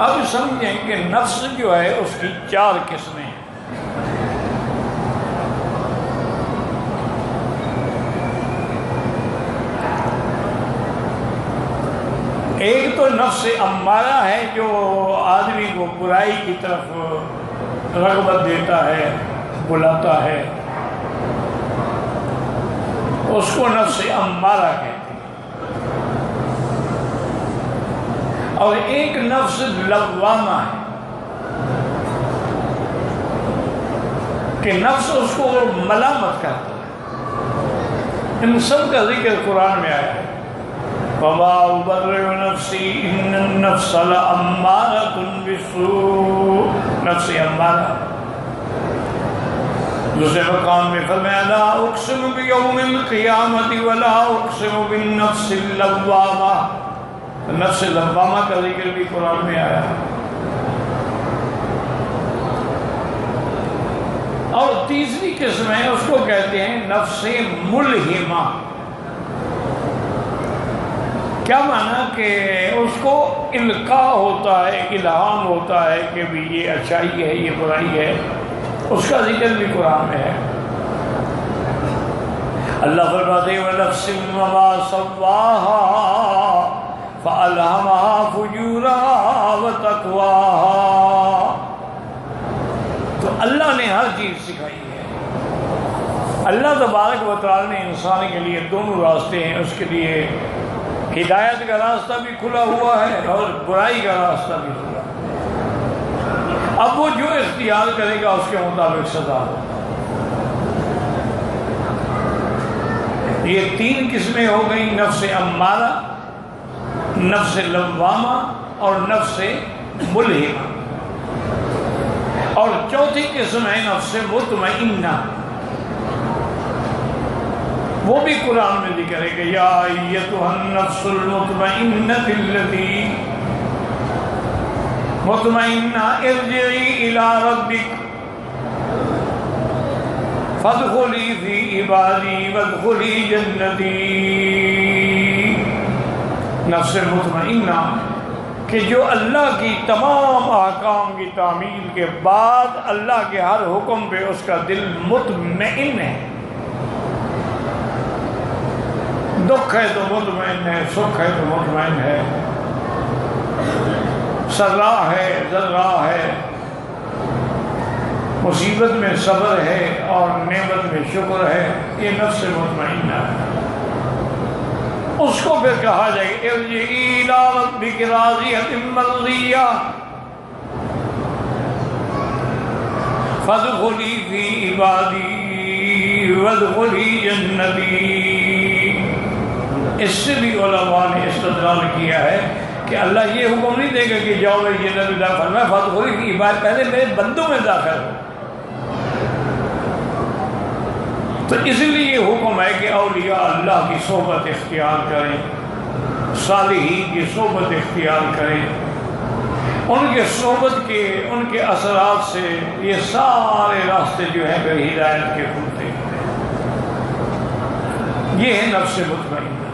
اب سمجھیں کہ نفس جو ہے اس کی 4 قسمیں ہیں۔ ایک تو نفس امارہ ہے جو آدمی کو برائی کی طرف رغبت دیتا ہے، بلاتا ہے، اس کو نفس امارہ کہتے ہیں۔ اور ایک نفس لوامہ ہے کہ نفس اس کو ملامت کرتا ہے۔ ان سب کا ذکر قرآن میں آیا ہے، وَمَا أُبَرِّئُ نَفْسِي إِنَّ النَّفْسَ لَأَمَّارَةٌ بِالسُّوءِ، نفس امارہ۔ دوسرے مقام میں فرمایا لا اقسم بیوم القیامت ولا اقسم بالنفس اللوامہ، نفس لوامہ کا ذکر بھی قرآن میں آیا ہے۔ اور تیسری قسم ہے، اس کو کہتے ہیں نفس ملہمہ۔ کیا معنی کہ اس کو القاء ہوتا ہے، الہام ہوتا ہے کہ بھی یہ اچھائی ہے، یہ برائی ہے، اس کا ذکر بھی قرآن میں ہے۔ اللہ فرماتے ہیں وَنَفْسٍ وَمَا سَوَّاهَا فَأَلْهَمَهَا فُجُورَهَا وَتَقْوَاهَا۔ تو اللہ نے ہر چیز سکھائی ہے۔ اللہ تبارک و تعالی نے انسان کے لیے دونوں راستے ہیں، اس کے لیے ہدایت کا راستہ بھی کھلا ہوا ہے اور برائی کا راستہ بھی کھلا ہے۔ اب وہ جو اختیار کرے گا اس کے مطابق سزا ہو۔ یہ 3 قسمیں ہو گئی، نفس امارہ، نفس لوامہ اور نفس ملہمہ۔ اور چوتھی قسم ہے نفس مطمئنہ، وہ بھی قرآن میں ذکر ہے کہ یا ایتھا النفس المطمئنۃ التی مطمئنہ ارجعی الی ربک فادخلی فی عبادی وادخلی جنتی۔ نفس مطمئنہ کہ جو اللہ کی تمام احکام کی تعمیل کے بعد اللہ کے ہر حکم پہ اس کا دل مطمئن ہے، دکھ ہے تو مطمئن ہے، سکھ ہے تو مطمئن ہے، سرا ہے، ذرا ہے، مصیبت میں صبر ہے اور نعمت میں شکر ہے، یہ نفس مطمئنہ ہے۔ اس کو پھر کہا جائے ارجعی الی ربک راضیۃ مرضیہ فادخلی فی عبادی وادخلی جنتی۔ اس سے بھی علماء نے استدلال کیا ہے کہ اللہ یہ حکم نہیں دے گا کہ جاؤ میں جنت میں داخل، میں فادخلی فی عبادی، پہلے میرے بندوں میں داخل ہو۔ تو اس لیے یہ حکم ہے کہ اولیاء اللہ کی صحبت اختیار کریں، صالحین کی صحبت اختیار کریں، ان کے صحبت کے، ان کے اثرات سے یہ سارے راستے جو ہیں پھر ہدایت کے کھلتے ہیں۔ یہ ہے نفس مطمئنہ۔